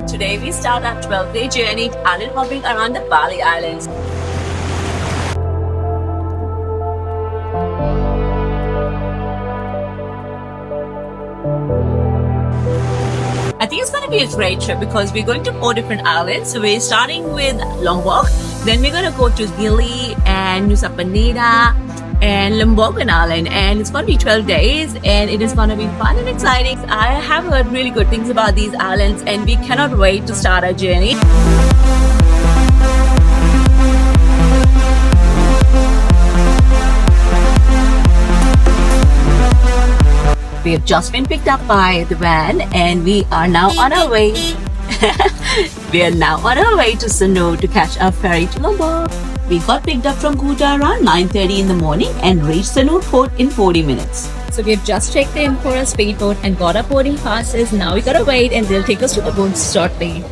Today we start our 12-day journey island hopping around the Bali Islands. I think it's going to be a great trip because we're going to 4 different islands. So we're starting with Lombok, then we're going to go to Gili and Nusa Penida and Lombok Island, and it's going to be 12 days and it is going to be fun and exciting. I have heard really good things about these islands and we cannot wait to start our journey. We have just been picked up by the van and we are now on our way. We are now on our way to Sanur to catch our ferry to Lombok. We got picked up from Kuta around 9:30 in the morning and reached Sanur port in 40 minutes. So we have just checked in for a speedboat and got our boarding passes. Now we gotta wait and they'll take us to the boat shortly.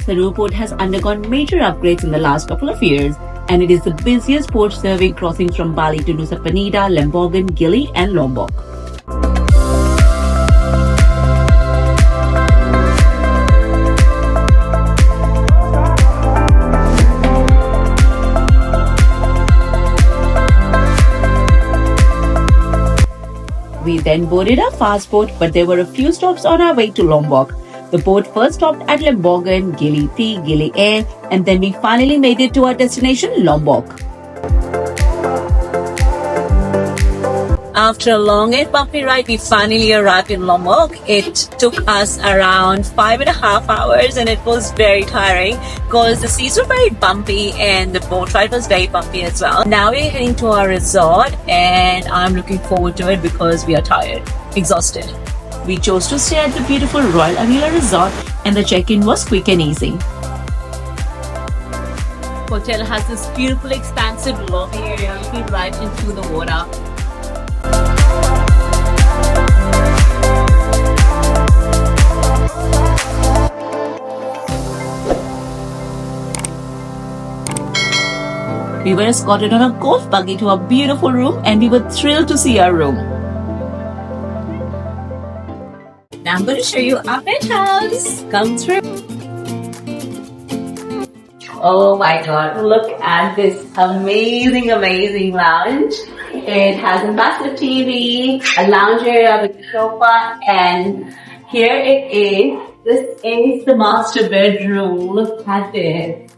Sanur port has undergone major upgrades in the last couple of years, and it is the busiest port serving crossings from Bali to Nusa Penida, Lembogan, Gili and Lombok. We then boarded our fast boat, but there were a few stops on our way to Lombok. The boat first stopped at Lembogan, Gili T, Gili Air, and then we finally made it to our destination, Lombok. After a long and bumpy ride, we finally arrived in Lombok. It took us around 5.5 hours and it was very tiring because the seas were very bumpy and the boat ride was very bumpy as well. Now we're heading to our resort and I'm looking forward to it because we are tired, exhausted. We chose to stay at the beautiful Royal Anguilla Resort and the check-in was quick and easy. Hotel has this beautiful expansive lobby area looking right into the water. We were escorted on a golf buggy to our beautiful room and we were thrilled to see our room. Now I'm going to show you our penthouse. Come through. Oh my god, look at this amazing lounge. It has a massive TV, a lounge area with a sofa, and here it is. This is the master bedroom. Look at this.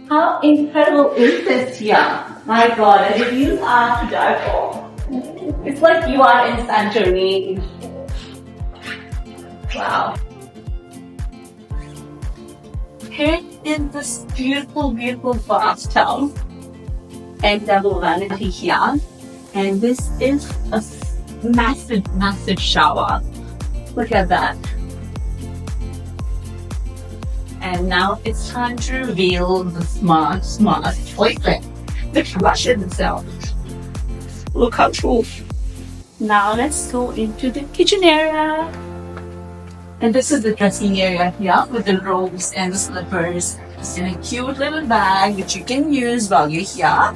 How incredible is this here? My god, the reviews are to die for. It's like you are in Santorini. Wow. Here is this beautiful bathtub and double vanity here. And this is a massive shower. Look at that. And now it's time to reveal the smart toilet. The flush itself. Look how cool. Now let's go into the kitchen area. And this is the dressing area here with the robes and the slippers. It's in a cute little bag which you can use while you're here.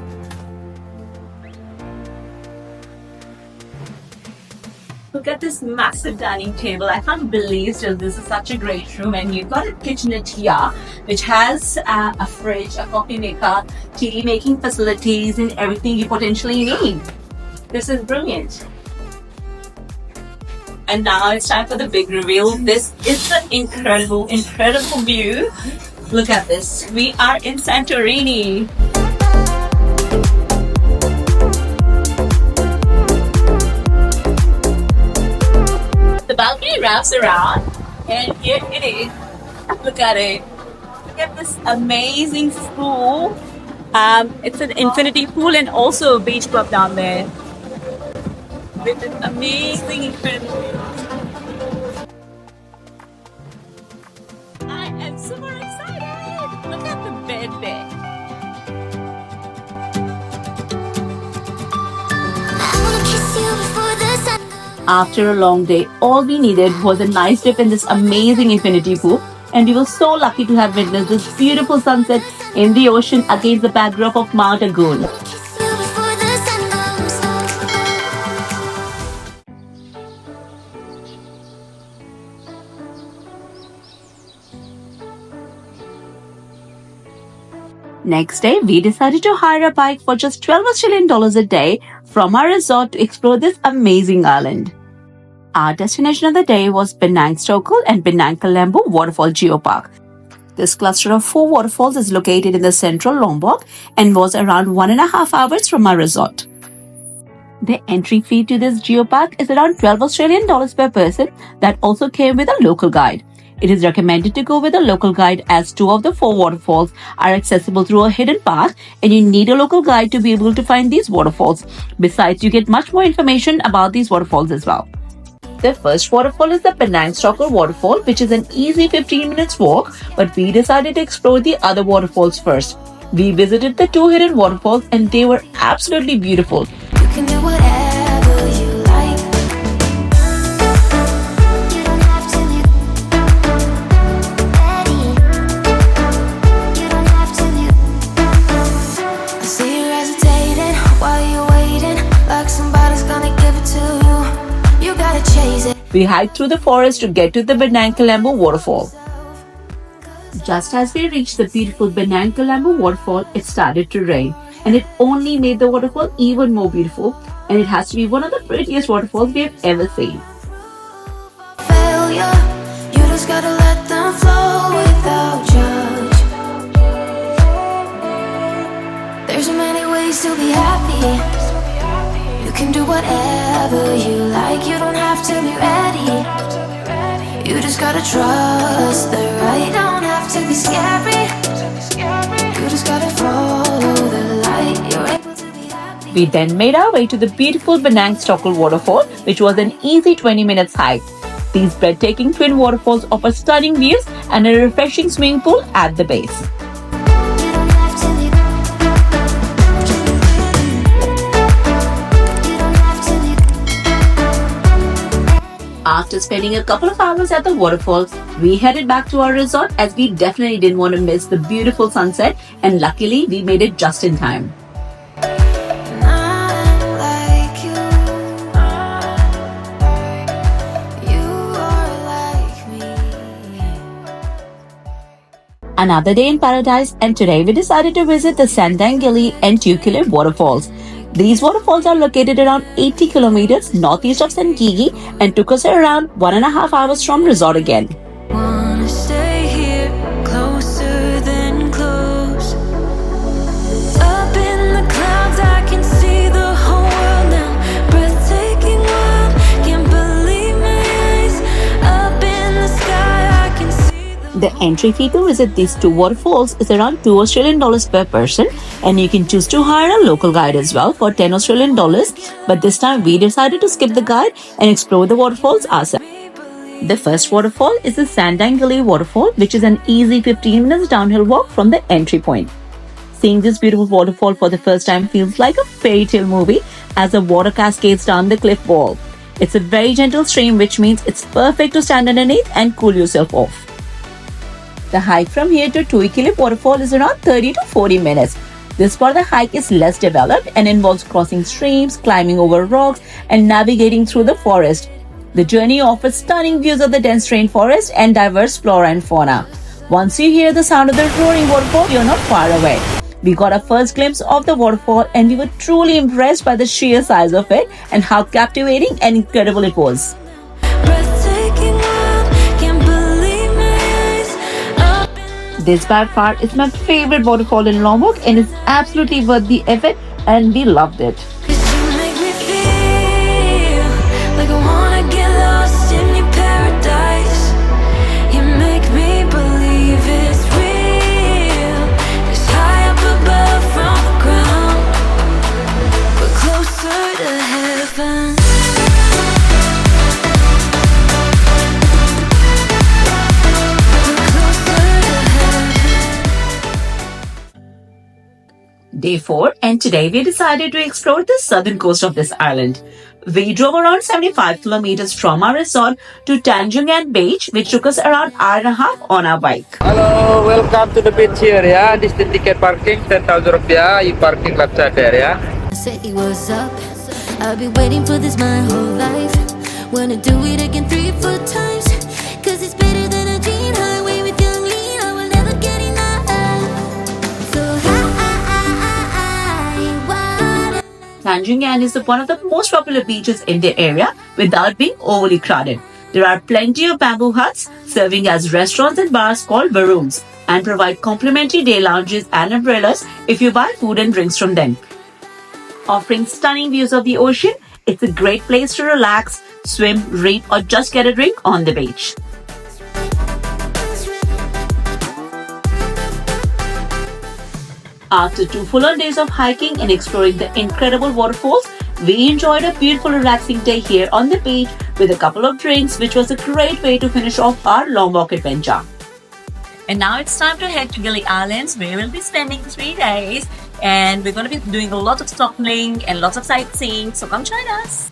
Look at this massive dining table. I can't believe this is such a great room, and you've got a kitchenette here which has a fridge, a coffee maker, tea making facilities and everything you potentially need. This is brilliant. And now it's time for the big reveal. This is the incredible view. Look at this. We are in Santorini. The balcony wraps around and here it is. Look at it. Look at this amazing pool. It's an infinity pool and also a beach club down there. With this amazing incredible view. I am super excited. Look at the bed there. After a long day, all we needed was a nice dip in this amazing infinity pool, and we were so lucky to have witnessed this beautiful sunset in the ocean against the backdrop of Mount Agoon. Next day, we decided to hire a bike for just 12 Australian dollars a day from our resort to explore this amazing island. Our destination of the day was Benang Stokel and Benang Kelembu Waterfall Geopark. This cluster of 4 waterfalls is located in the central Lombok and was around 1.5 hours from our resort. The entry fee to this geopark is around 12 Australian dollars per person that also came with a local guide. It is recommended to go with a local guide as 2 of the 4 waterfalls are accessible through a hidden path and you need a local guide to be able to find these waterfalls. Besides, you get much more information about these waterfalls as well. The first waterfall is the Benang Stokel Waterfall, which is an easy 15 minutes walk, but we decided to explore the other waterfalls first. We visited the 2 hidden waterfalls and they were absolutely beautiful. You can do whatever you like. You don't have to be ready. You don't have to be. I see you hesitating while you're waiting, like somebody's gonna give it to you. You gotta chase it. We hiked through the forest to get to the Benang Kelembu waterfall. Just as we reached the beautiful Benang Kelembu waterfall, it started to rain. And it only made the waterfall even more beautiful, and it has to be one of the prettiest waterfalls we have ever seen. Failure, you just gotta let them flow without judge. There's so many ways to be happy. You can do whatever you like. You don't have to be ready. You just gotta trust the right. Don't have to be scary. You just gotta follow the light. You're able to be happy. We then made our way to the beautiful Benang Stokel waterfall, which was an easy 20 minutes hike. These breathtaking twin waterfalls offer stunning views and a refreshing swimming pool at the base. You don't have to be. You don't have to be. After spending a couple of hours at the waterfalls, we headed back to our resort as we definitely didn't want to miss the beautiful sunset, and luckily we made it just in time. I'm like you. You are like me. Another day in paradise, and today we decided to visit the Sandangili and Tiukelep Waterfalls. These waterfalls are located around 80 kilometers northeast of Sangigi and took us around 1.5 hours from resort again. Wanna stay here closer than close. Up in the clouds, I can see the whole world now. Breathtaking world, can't believe my eyes. Up in the sky, I can see The entry fee to visit these 2 waterfalls is around 2 Australian dollars per person, and you can choose to hire a local guide as well for 10 Australian dollars. But this time we decided to skip the guide and explore the waterfalls ourselves. The first waterfall is the Sandangili Waterfall, which is an easy 15 minutes downhill walk from the entry point. Seeing this beautiful waterfall for the first time feels like a fairy tale movie as the water cascades down the cliff wall. It's a very gentle stream, which means it's perfect to stand underneath and cool yourself off. The hike from here to Tiukelep Waterfall is around 30 to 40 minutes. This part of the hike is less developed and involves crossing streams, climbing over rocks, and navigating through the forest. The journey offers stunning views of the dense rainforest and diverse flora and fauna. Once you hear the sound of the roaring waterfall, you're not far away. We got a first glimpse of the waterfall and we were truly impressed by the sheer size of it and how captivating and incredible it was. breathtaking world, can't believe my eyes. Up in This by far is my favorite waterfall in Lombok and is absolutely worth the effort, and we loved it. 'Cause you make me feel like I wanna get lost in your paradise. You make me believe it's real. It's high up above from the ground. We're closer to heaven. We're closer to heaven. Day 4, and today we decided to explore the southern coast of this island. We drove around 75 kilometers from our resort to Tanjung Aan beach, which took us around an hour and a half on our bike. Hello, welcome to the beach here ya. This the ticket parking 10,000 rupiah. You parking left side there ya. Say what's up. I've been waiting for this my whole life. Wanna do it again 3-4 times. 'Cause it's better than a dream highway with young lean. I will never get enough. So high. Tanjung Aan is one of the most popular beaches in the area without being overly crowded. There are plenty of bamboo huts serving as restaurants and bars called baroons and provide complimentary day lounges and umbrellas if you buy food and drinks from them. Offering stunning views of the ocean, it's a great place to relax, swim, read, or just get a drink on the beach. After 2 full-on days of hiking and exploring the incredible waterfalls, we enjoyed a beautiful relaxing day here on the beach with a couple of drinks, which was a great way to finish off our Lombok adventure. And now it's time to head to Gili Islands, where we'll be spending 3 days, and we're going to be doing a lot of snorkeling and lots of sightseeing, so come join us.